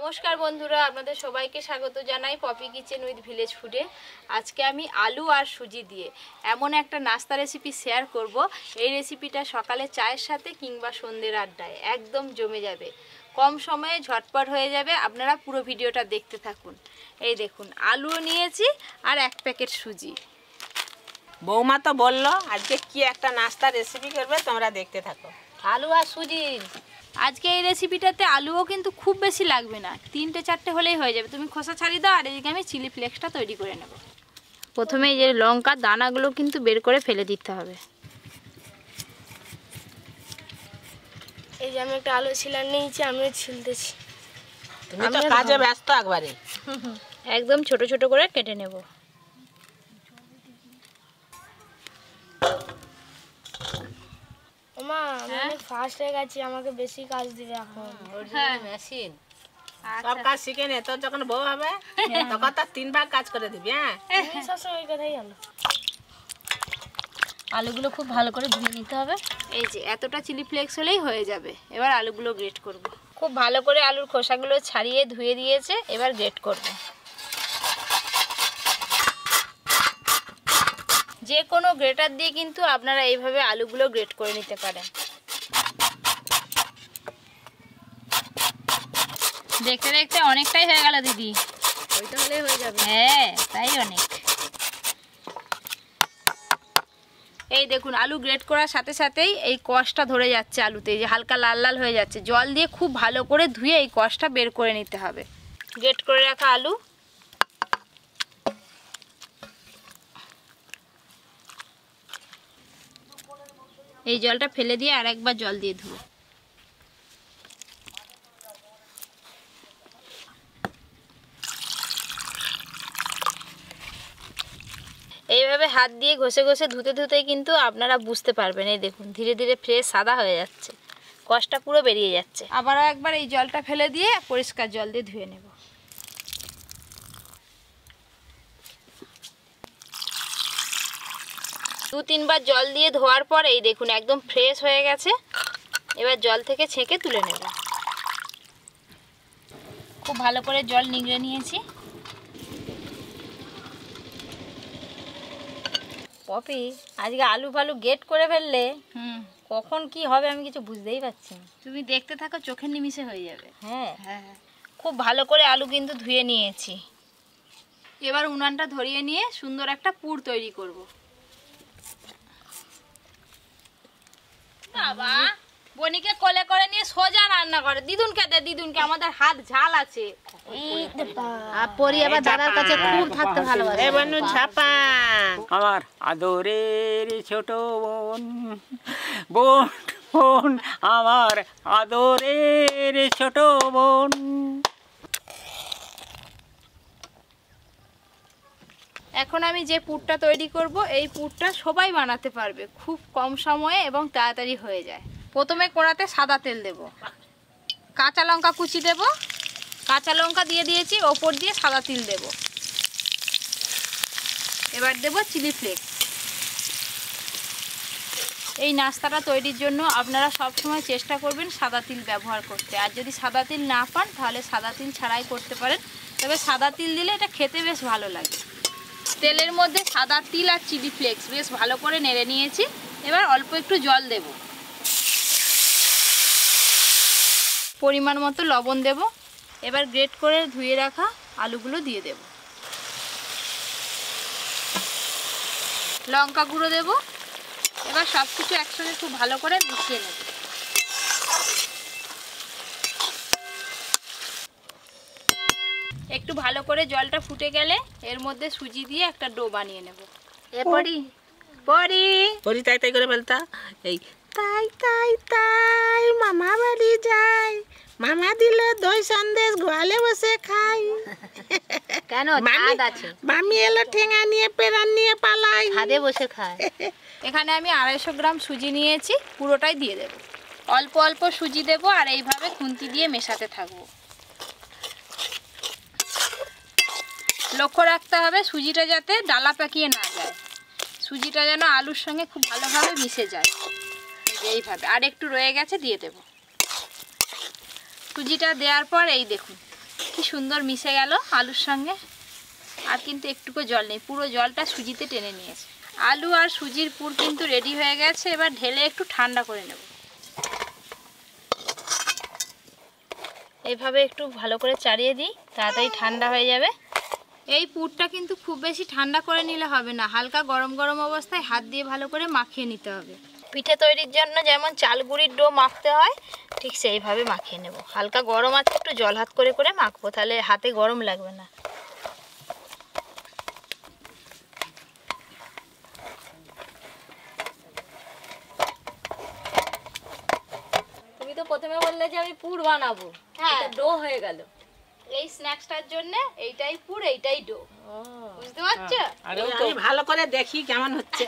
নমস্কার বন্ধুরা, আপনাদের সবাইকে স্বাগত জানাই পপি কিচেন উইথ ভিলেজ ফুডে। আজকে আমি আলু আর সুজি দিয়ে এমন একটা নাস্তা রেসিপি শেয়ার করব। এই রেসিপিটা সকালে চায়ের সাথে কিংবা সন্ধ্যের আড্ডায় একদম জমে যাবে, কম সময়ে ঝটপট হয়ে যাবে। আপনারা পুরো ভিডিওটা দেখতে থাকুন। এই দেখুন, আলুও নিয়েছি আর 1 প্যাকেট সুজি। বৌমা তো বললো আজকে কি একটা নাস্তা রেসিপি করবে, তোমরা দেখতে থাকো। আলু আর সুজি। আজকে এই রেসিপিটাতে আলুও কিন্তু খুব বেশি লাগবে না, 3-4টে হলেই হয়ে যাবে। তুমি খোসা ছাড়িয়ে দাও, আর এদিকে আমি চিলি ফ্লেক্সটা তৈরি করে নেব। প্রথমে এই যে লঙ্কার দানাগুলো কিন্তু বের করে ফেলে দিতে হবে। এই যে আমি একটা আলু ছিলার নিয়েছি, আমিও ছিলতেছি। তুমি তো কাজে ব্যস্ত একবারে। একদম ছোট ছোট করে কেটে নেব। মা আমি অনেক ফাস্ট হয়ে গেছি, আমাকে বেশি কাজ দিবে এখন। হ্যাঁ, মেশিন সব কাজ শিখে নে, তোর যখন বউ হবে তখন তার 3 ভাগ কাজ করে দিবি। হ্যাঁ, তুমি সবসময় ওই কথাই জানো। আলুগুলো খুব ভালো করে ধুয়ে নিতে হবে। এই যে এতটা চিলি ফ্লেক্স হলেই হয়ে যাবে। এবার আলুগুলো গ্রেট করব। খুব ভালো করে আলুর খোসাগুলো ছাড়িয়ে ধুয়ে দিয়েছে, এবার গ্রেট করব। যে কোনো গ্রেটার দিয়ে কিন্তু আপনারা এইভাবে আলুগুলো গ্রেট করে নিতে পারেন। দেখতে দেখতে অনেকটাই হয়ে গেল দিদি। ওইটা হলেই হয়ে যাবে। হ্যাঁ, তাই অনেক। এই দেখুন, আলু গ্রেট করার সাথে সাথেই এই কষটা ধরে যাচ্ছে আলুতে, যে হালকা লাল লাল হয়ে যাচ্ছে। জল দিয়ে খুব ভালো করে ধুয়ে এই কষটা বের করে নিতে হবে। গ্রেট করে রাখা আলু, এই জলটা ফেলে দিয়ে আর একবার জল দিয়ে ধুবো। এইভাবে হাত দিয়ে ঘষে ঘষে ধুতে ধুতেই কিন্তু আপনারা বুঝতে পারবেন। এই দেখুন, ধীরে ধীরে ফ্রেশ সাদা হয়ে যাচ্ছে, কষটা পুরো বেরিয়ে যাচ্ছে। আবারও একবার এই জলটা ফেলে দিয়ে পরিষ্কার জল দিয়ে ধুয়ে নেব। দু তিনবার জল দিয়ে ধোয়ার পর এই দেখুন একদম ফ্রেশ হয়ে গেছে। এবার জল থেকে ছেঁকে তুলে নেব। খুব ভালো করে জল নিংড়ে নিয়েছি। পপি, আজকে আলু ফালু গেট করে ফেললে কখন কি হবে আমি কিছু বুঝতেই পারছি না। তুমি দেখতে থাকো, চোখের নিমিষে হয়ে যাবে। হ্যাঁ হ্যাঁ, খুব ভালো করে আলু কিন্তু ধুয়ে নিয়েছি। এবার উনানটা ধরিয়ে নিয়ে সুন্দর একটা পুর তৈরি করব। বাবা, বনিকে কোলে করে নিয়ে সোজা রান্না করে। দিদুনকে দে, দিদুনকে, আমাদের হাত ঝাল আছে। আর পরি আবার দাদার কাছে খুব থাকতে ভালোবাসে। এ বনু ঝাপান, আমার আদরের ছোট বোন, বোন বোন, আমার আদরের ছোট বোন। এখন আমি যে পুরটা তৈরি করব, এই পুরটা সবাই বানাতে পারবে, খুব কম সময়ে এবং তাড়াতাড়ি হয়ে যায়। প্রথমে কড়াতে সাদা তেল দেব, কাঁচা লঙ্কা কুচি দেব, কাঁচা লঙ্কা দিয়ে দিয়েছি, ওপর দিয়ে সাদা তিল দেব। এবার দেব চিলি ফ্লেক্স। এই নাস্তাটা তৈরির জন্য আপনারা সবসময় চেষ্টা করবেন সাদা তিল ব্যবহার করতে। আর যদি সাদা তিল না পান তাহলে সাদা তিল ছাড়াই করতে পারেন, তবে সাদা তিল দিলে এটা খেতে বেশ ভালো লাগে। তেলের মধ্যে সাদা তিল আর চিলি ফ্লেক্স বেশ ভালো করে নেড়ে নিয়েছি। এবার অল্প একটু জল দেব, পরিমাণ মতো লবণ দেব। এবার গ্রেট করে ধুয়ে রাখা আলুগুলো দিয়ে দেব, লঙ্কা গুঁড়ো দেব। এবার সব কিছু একসঙ্গে খুব ভালো করে মিশিয়ে নেব। একটু ভালো করে জলটা ফুটে গেলে এর মধ্যে সুজি দিয়ে একটা ডো বানিয়ে নেব। এরপরই পরি পরি তাই তাই করে বলতা, এই তাই তাই তাই মামা বাড়ি যাই, মামা দিল দই সন্দেশ, গোয়ালে বসে খাই। কেন ছাদ আছে? মামি এলো ঠেঙা নিয়ে, পেরান নিয়ে পালাই, ছাদে বসে খায়। এখানে আমি 250 গ্রাম সুজি নিয়েছি, পুরোটাই দিয়ে দেব। অল্প অল্প সুজি দেব আর এইভাবে খুন্তি দিয়ে মেশাতে থাকবো। লক্ষ্য রাখতে হবে সুজিটা যাতে ডালা পাকিয়ে না যায়, সুজিটা যেন আলুর সঙ্গে খুব ভালোভাবে মিশে যায়। এইভাবে আর একটু রয়ে গেছে, দিয়ে দেব। সুজিটা দেওয়ার পর এই দেখুন কি সুন্দর মিশে গেল আলুর সঙ্গে। আর কিন্তু একটুকু জল নেই, পুরো জলটা সুজিতে টেনে নিয়েছে। আলু আর সুজির পুর কিন্তু রেডি হয়ে গেছে। এবার ঢেলে একটু ঠান্ডা করে নেব। এইভাবে একটু ভালো করে চাড়িয়ে দিই, তাড়াতাড়ি ঠান্ডা হয়ে যাবে। এই পুরটা কিন্তু খুব বেশি ঠান্ডা করে নিলে হবে না, হালকা গরম গরম অবস্থায় হাত দিয়ে ভালো করে মাখিয়ে নিতে হবে। পিঠে তৈরির জন্য যেমন চাল গুঁড়ির ডো মাখতে হয় ঠিক সেইভাবে মাখিয়ে নেব। হালকা গরম আছে, একটু জল হাত করে করে মাখবো, তাহলে হাতে গরম লাগবে না। তুমি তো প্রথমে বললে যে আমি পুর বানাবো, এটা ডো হয়ে গেল। এই স্ন্যাক্সটার জন্য এইটাই পুর, এইটাই ডো, বুঝতে পারছো? আমি ভালো করে দেখি কেমন হচ্ছে।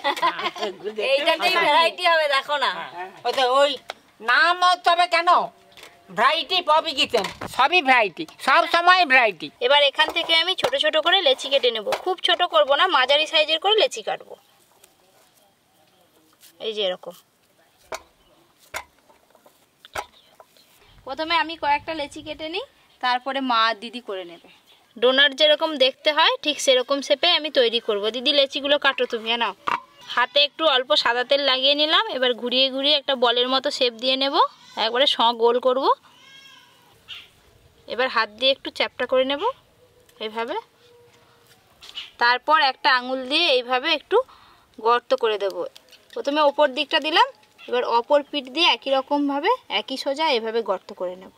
এইটাতেই ভ্যারাইটি হবে, দেখো না। ওই নাম তবে কেন ভ্যারাইটি পপি কিচেন, সবই ভ্যারাইটি, সব সময় ভ্যারাইটি। এবার এখান থেকে আমি ছোট ছোট করে লেচি কেটে নেব। খুব ছোট করব না, মাঝারি সাইজের করে লেচি কাটবো। এই যে এরকম। প্রথমে আমি কয়েকটা লেচি কেটে নিই, তারপরে মা দিদি করে নেবে। ডোনাট যেরকম দেখতে হয় ঠিক সেরকম শেপে আমি তৈরি করব। দিদি লেচিগুলো কাটো তুমি, নাও। হাতে একটু অল্প সাদা তেল লাগিয়ে নিলাম। এবার ঘুরিয়ে ঘুরিয়ে একটা বলের মতো শেপ দিয়ে নেব, একবারে গোল করব। এবার হাত দিয়ে একটু চ্যাপটা করে নেব এইভাবে। তারপর একটা আঙুল দিয়ে এইভাবে একটু গর্ত করে দেব। প্রথমে ওপর দিকটা দিলাম, এবার অপর পিঠ দিয়ে একই রকমভাবে একই সোজা এভাবে গর্ত করে নেব।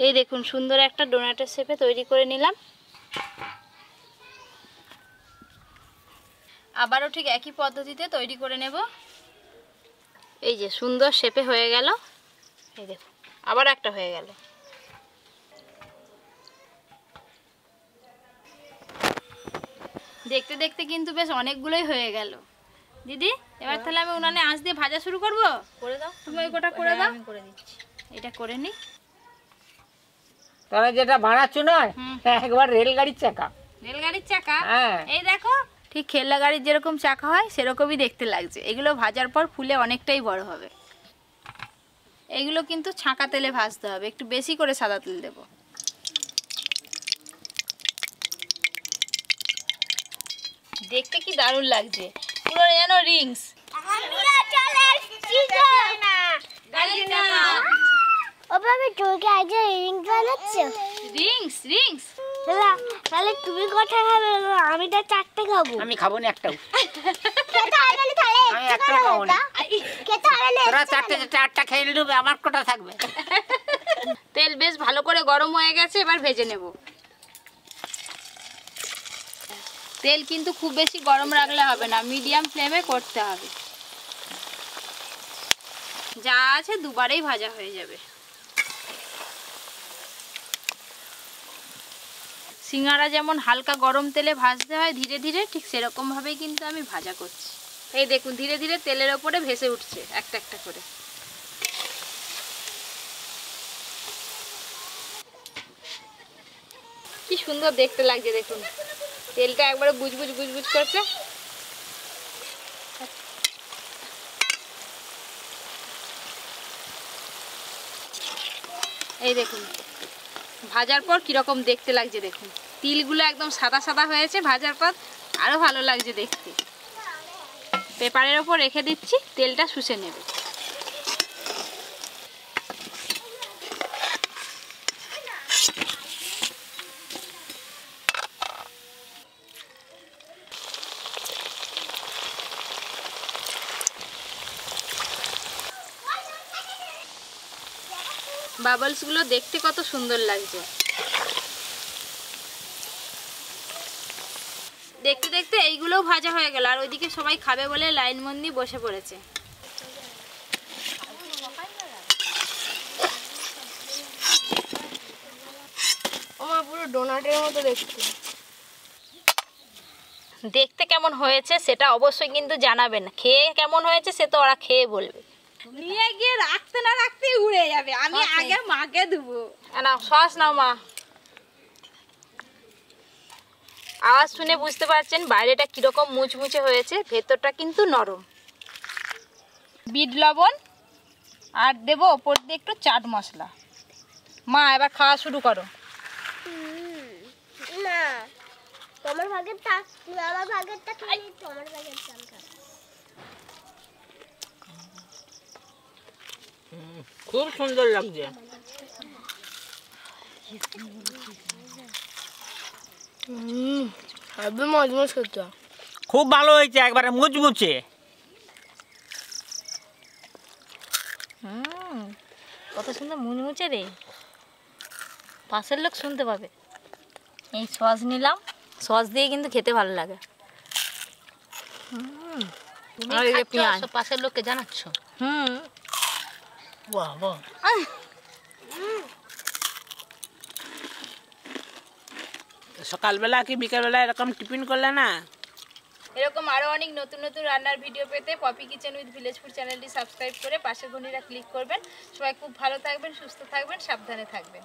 এই দেখুন সুন্দর একটা ডোনাটের শেপে তৈরি করে নিলাম। আবারও ঠিক একই পদ্ধতিতে তৈরি করে নেব। এই যে সুন্দর শেপে হয়ে গেল। এই দেখুন আবার একটা হয়ে গেল। দেখতে দেখতে কিন্তু বেশ অনেকগুলোই হয়ে গেল। দিদি এবার তাহলে আমি উনানে আঁচ দিয়ে ভাজা শুরু করব। করে দাও, তুমি ওই কোটা করে দাও। আমি করে দিচ্ছি। এটা করে নি। তোরা যেটা বানাচ্ছ নয় একবার রেলগাড়ির চাকা। রেলগাড়ির চাকা? হ্যাঁ। এই দেখো ঠিক খেলনা গাড়ির যেরকম চাকা হয় সেরকমই দেখতে লাগছে। এগুলো ভাজার পর ফুলে অনেকটাই বড় হবে। এগুলো কিন্তু ছাঁকা তেলে ভাজতে হবে, একটু বেশি করে সাদা তেল দেব। দেখতে কি দারুণ লাগছে, পুরো যেন রিংস। Rings Rings. তাহলে তুমি কটা খাবে? আমি তো 4টে খাবো। আমি খাবো না একটাও। আমি একটাও খাবো না। তোরা 4টা খেয়ে নেবে, আমার কটা থাকবে? তেল বেশ ভালো করে গরম হয়ে গেছে, এবার ভেজে নেব। তেল কিন্তু খুব বেশি গরম রাখলে হবে না, মিডিয়াম ফ্লেমে করতে হবে। যা আছে দুবারেই ভাজা হয়ে যাবে। সিঙ্গারা যেমন হালকা গরম তেলে ভাজতে হয় ধীরে ধীরে, ঠিক সেরকম ভাবেই কিন্তু আমি ভাজা করছি। এই দেখুন ধীরে ধীরে তেলের ওপরে ভেসে উঠছে একটা একটা করে। কি সুন্দর দেখতে লাগছে দেখুন, তেলটা একবারে বুজবুজ বুজবুজ করছে। এই দেখুন ভাজার পর কিরকম দেখতে লাগছে দেখুন, তিলগুলো একদম সাদা সাদা হয়েছে ভাজার পর, আরো ভালো লাগছে দেখতে। পেপারের ওপর রেখে দিচ্ছি, তেলটা শুষে নেবে। বাবলসগুলো দেখতে কত সুন্দর লাগছে। দেখতে দেখতে এইগুলোও ভাজা হয়ে গেল, আর ওইদিকে সবাই খাবে বলে লাইন বন্দি বসে পড়েছে। আমার পুরো ডোনাটের মতো দেখতে। দেখতে কেমন হয়েছে সেটা অবশ্যই কিন্তু জানাবেন, খেয়ে কেমন হয়েছে সে তো ওরা খেয়ে বলবে। নিয়ে গিয়ে রাখতে না রাখতে উড়ে যাবে, আমি আগে মাকে দেবো। না সস নাও মা। আওয়াজ শুনে বুঝতে পারছেন বাইরেটা কিরকম মুচমুচে হয়েছে, ভেতরটা কিন্তু নরম। বিট লবণ, আর দেবো ওপর দিয়ে একটু চাট মশলা। মা এবার খাওয়া শুরু করো। না, তোমার ভাগেরটা আমার ভাগেরটা খালি, তোমার ভাগেরটা আমি খাবো। খুব সুন্দর লাগছে। হবে মজমজ করতে। খুব ভালো হয়েছে, একবারে মুচমুচে। কত সুন্দর মুচমুচে রে, পাশের লোক শুনতে পাবে। এই সস নিলাম, সস দিয়ে কিন্তু খেতে ভালো লাগে। তুমি আর এই যে খাচ্ছ, পেঁয়াজ। সব পাশের লোককে জানাচ্ছ। বাহ বাহ। সকালবেলা কি বিকালবেলা এরকম টিফিন করলে না? এরকম আরও অনেক নতুন নতুন রান্নার ভিডিও পেতে Popy kitchen with village food চ্যানেলটি সাবস্ক্রাইব করে পাশের ঘন্টিটা ক্লিক করবেন। সবাই খুব ভালো থাকবেন, সুস্থ থাকবেন, সাবধানে থাকবেন।